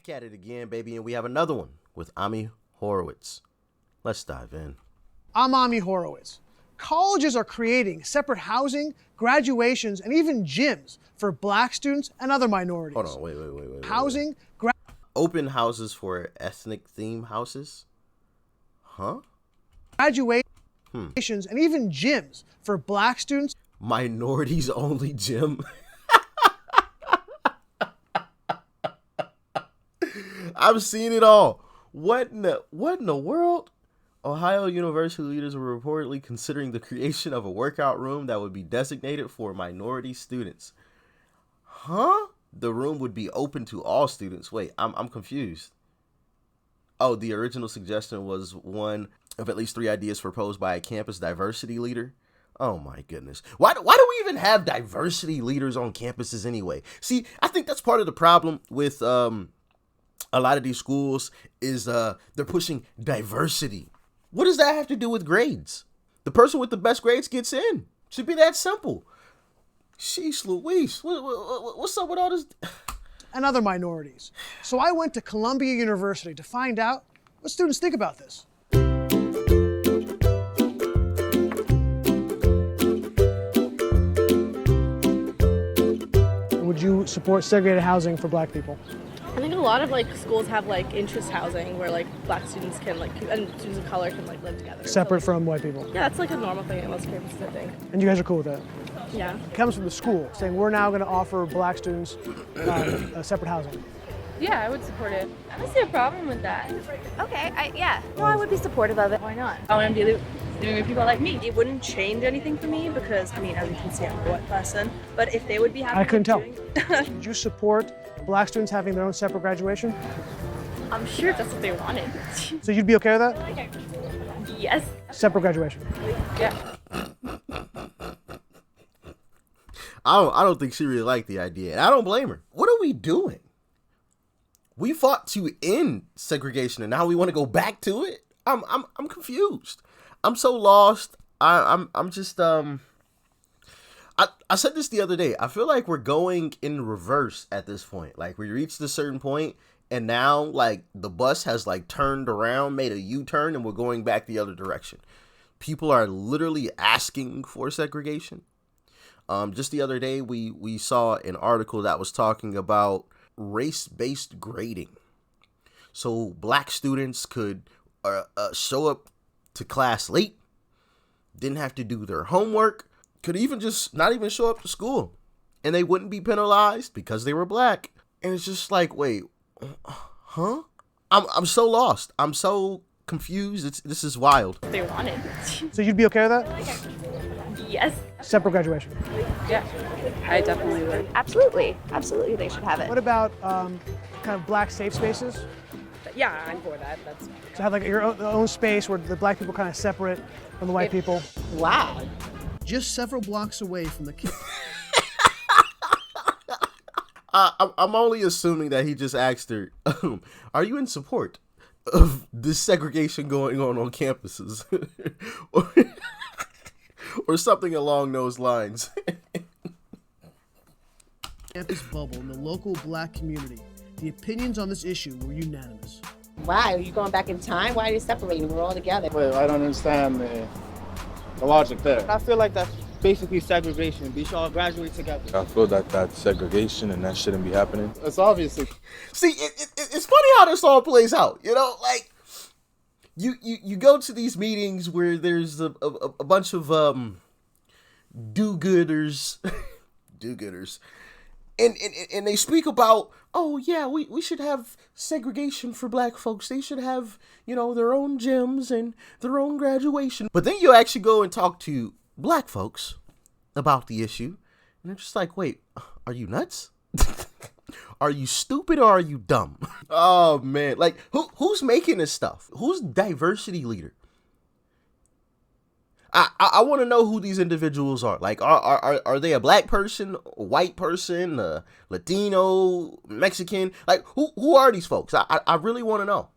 Back at it again, baby, and we have another one with Ami Horowitz. Let's dive in. I'm Ami Horowitz. Colleges are creating separate housing, graduations, and even gyms for black students and other minorities. Hold on, wait. Housing, open houses for ethnic theme houses? Huh? graduations, and even gyms for black students. Minorities only gym? I've seen it all. What in the world? Ohio University leaders were reportedly considering the creation of a workout room that would be designated for minority students. Huh? The room would be open to all students. Wait, I'm confused. Oh, the original suggestion was one of at least 3 ideas proposed by a campus diversity leader. Oh my goodness. Why do we even have diversity leaders on campuses anyway? See, I think that's part of the problem with a lot of these schools is they're pushing diversity. What does that have to do with grades? The person with the best grades gets in. Should be that simple. Sheesh Louise, what's up with all this? And other minorities. So I went to Columbia University to find out what students think about this. Would you support segregated housing for black people? I think a lot of schools have interest housing where black students can and students of color can live together. Separate from white people? Yeah, that's a normal thing at most campuses, I think. And you guys are cool with that? Yeah. It comes from the school saying we're now going to offer black students separate housing. Yeah, I would support it. I don't see a problem with that. Okay, yeah. No, I would be supportive of it. Why not? I want to be doing with people like me. It wouldn't change anything for me because, as you can see, I'm a white person. But if they would be happy, I couldn't tell. Would you support black students having their own separate graduation? I'm sure if that's what they wanted. So you'd be okay with that? Yes. Separate graduation? Yeah. I don't think she really liked the idea, and I don't blame her. What are we doing? We fought to end segregation, and now we want to go back to it. I'm confused. I'm so lost. I'm just I said this the other day. I feel like we're going in reverse at this point. Like we reached a certain point, and now the bus has turned around, made a U-turn, and we're going back the other direction. People are literally asking for segregation. Just the other day, we saw an article that was talking about race-based grading. So black students could show up to class late, didn't have to do their homework, could even just not even show up to school, and they wouldn't be penalized because they were black. And it's just wait, huh? I'm so lost. I'm so confused. This is wild. They wanted. So you'd be okay with that? Yes. Separate graduation? Yeah, I definitely would. Absolutely they should have it. What about kind of black safe spaces? Yeah, I'm for that. That's To have your own space where the black people kind of separate from the white people? Wow. Just several blocks away from the kids. I'm only assuming that he just asked her, are you in support of this segregation going on campuses? or something along those lines. Campus bubble in the local black community. The opinions on this issue were unanimous. Why? Are you going back in time? Why are you separating? We're all together. Well, I don't understand the logic there. I feel like that's basically segregation. We should all graduate together. I feel that that's segregation and that shouldn't be happening. It's obviously. See, it's funny how this all plays out. You go to these meetings where there's a bunch of do-gooders, and they speak about, oh yeah, we should have segregation for black folks. They should have their own gyms and their own graduation. But then you actually go and talk to black folks about the issue, and they're just wait, are you nuts? Are you stupid or are you dumb? Oh man, who's making this stuff? Who's diversity leader? I want to know who these individuals are. Are they a black person, a white person, a Latino, Mexican? Who are these folks? I really want to know.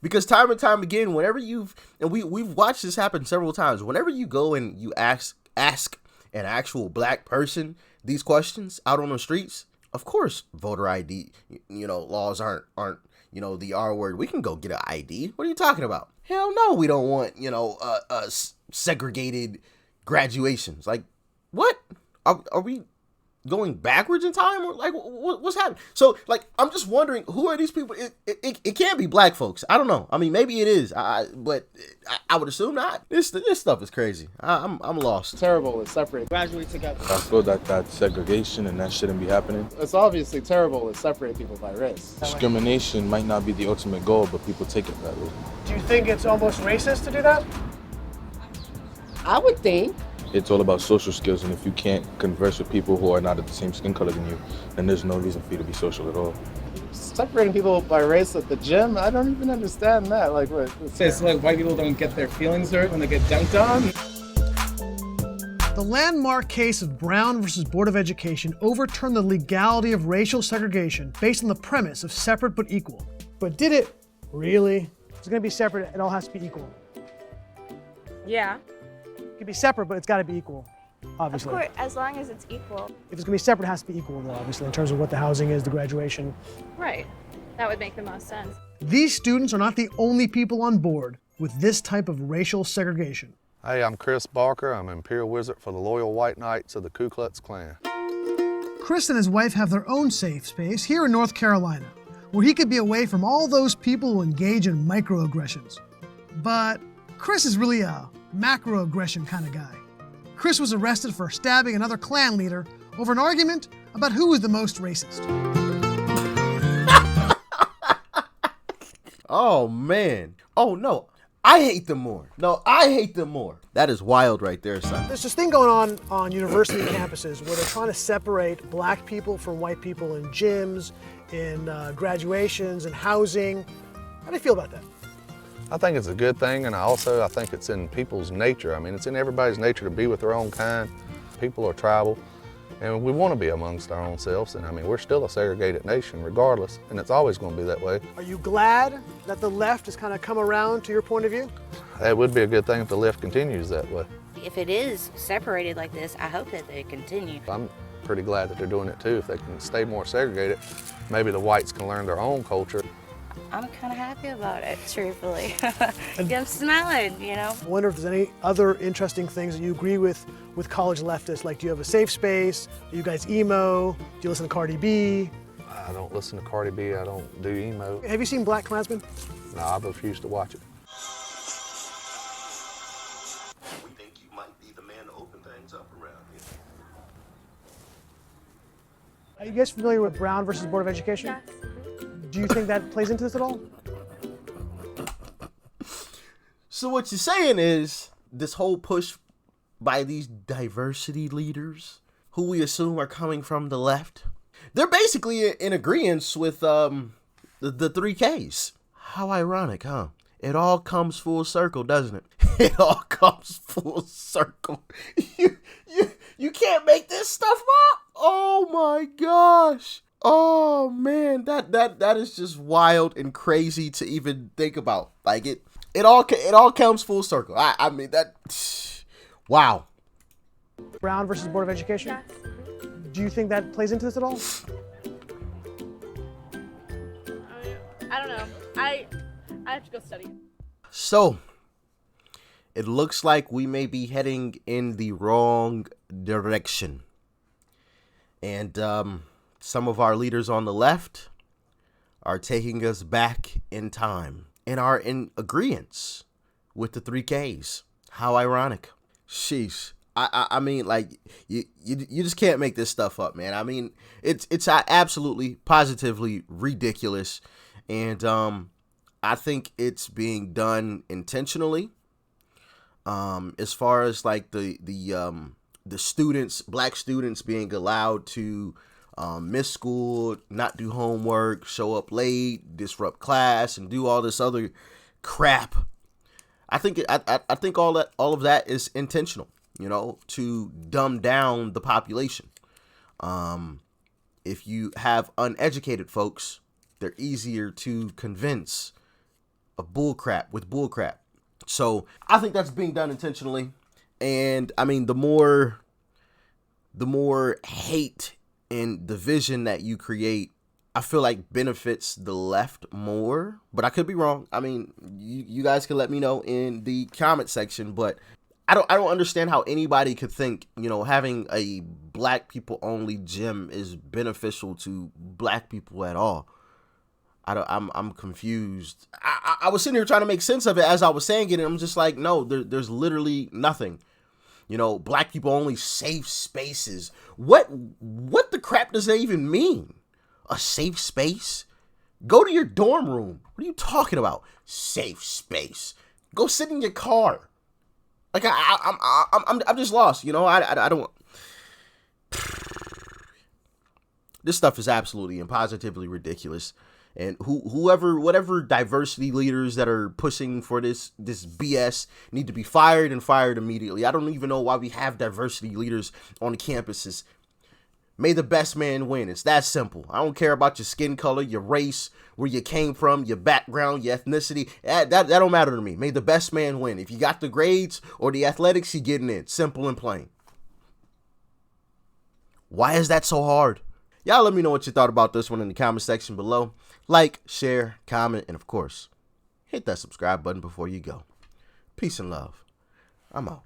Because time and time again, whenever we've watched this happen several times, whenever you go and you ask an actual black person these questions out on the streets, Of course, voter ID, laws aren't the R word. We can go get an ID. What are you talking about? Hell no, we don't want, segregated graduations. Like, what? Are we going backwards in time, or like what's happening? So like, I'm just wondering, who are these people? It can't be black folks. I don't know. I mean, maybe it is. But I would assume not. This stuff is crazy. I'm lost. Terrible. It's separate. Graduate together. I feel that that's segregation and that shouldn't be happening. It's obviously terrible. It separate people by race. Discrimination might not be the ultimate goal, but people take it that way. Do you think it's almost racist to do that? I would think. It's all about social skills, and if you can't converse with people who are not of the same skin color than you, then there's no reason for you to be social at all. Separating people by race at the gym, I don't even understand that. Like, what? It's like white people don't get their feelings hurt when they get dunked on. The landmark case of Brown versus Board of Education overturned the legality of racial segregation based on the premise of separate but equal. But did it really? If it's going to be separate, it all has to be equal. Yeah. It can be separate, but it's got to be equal, obviously. Of course, as long as it's equal. If it's going to be separate, it has to be equal, though, obviously, in terms of what the housing is, the graduation. Right. That would make the most sense. These students are not the only people on board with this type of racial segregation. Hey, I'm Chris Barker. I'm Imperial Wizard for the Loyal White Knights of the Ku Klux Klan. Chris and his wife have their own safe space here in North Carolina, where he could be away from all those people who engage in microaggressions. But Chris is really a macroaggression kind of guy. Chris was arrested for stabbing another Klan leader over an argument about who was the most racist. Oh, man. Oh, no. I hate them more. No, I hate them more. That is wild right there, son. There's this thing going on university campuses where they're trying to separate black people from white people in gyms, in graduations, and housing. How do you feel about that? I think it's a good thing, and I think it's in people's nature. I mean, it's in everybody's nature to be with their own kind. People are tribal, and we want to be amongst our own selves, and I mean, we're still a segregated nation regardless, and it's always going to be that way. Are you glad that the left has kind of come around to your point of view? It would be a good thing if the left continues that way. If it is separated like this, I hope that they continue. I'm pretty glad that they're doing it too. If they can stay more segregated, maybe the whites can learn their own culture. I'm kind of happy about it, truthfully. I'm smiling, I wonder if there's any other interesting things that you agree with college leftists. Like, do you have a safe space? Do you guys emo? Do you listen to Cardi B? I don't listen to Cardi B. I don't do emo. Have you seen Black Klansman? No, I refuse to watch it. We think you might be the man to open things up around here. Are you guys familiar with Brown versus Board of Education? Yes. Do you think that plays into this at all? So what you're saying is this whole push by these diversity leaders, who we assume are coming from the left, they're basically in agreement with the 3Ks. How ironic, huh? It all comes full circle, doesn't it? It all comes full circle. You can't make this stuff up. Oh my gosh. Oh man, that is just wild and crazy to even think about. Like it all comes full circle. I mean that. Wow. Brown versus Board of Education. Yes. Do you think that plays into this at all? I don't know. I have to go study. So it looks like we may be heading in the wrong direction, and some of our leaders on the left are taking us back in time and are in agreement with the 3Ks. How ironic. Sheesh. I mean, like, you just can't make this stuff up, man. I mean, it's absolutely, positively ridiculous. And I think it's being done intentionally. As far as, like, the students, black students being allowed to miss school, not do homework, show up late, disrupt class, and do all this other crap. I think all of that is intentional, to dumb down the population. If you have uneducated folks, they're easier to convince of bullcrap. So I think that's being done intentionally. And I mean, the more hate and the vision that you create, I feel like benefits the left more, but I could be wrong. I mean, you guys can let me know in the comment section, but I don't understand how anybody could think, having a black people only gym is beneficial to black people at all. I'm confused. I was sitting here trying to make sense of it as I was saying it, and I'm just like, no, there's literally nothing. Black people only safe spaces. What the crap does that even mean? A safe space? Go to your dorm room. What are you talking about? Safe space. Go sit in your car. Like I'm just lost. I don't. This stuff is absolutely and positively ridiculous. And whatever diversity leaders that are pushing for this BS need to be fired and fired immediately. I don't even know why we have diversity leaders on the campuses. May the best man win. It's that simple. I don't care about your skin color, your race, where you came from, your background, your ethnicity. That don't matter to me. May the best man win. If you got the grades or the athletics, you're getting in. Simple and plain. Why is that so hard? Y'all let me know what you thought about this one in the comment section below. Like, share, comment, and of course, hit that subscribe button before you go. Peace and love. I'm out.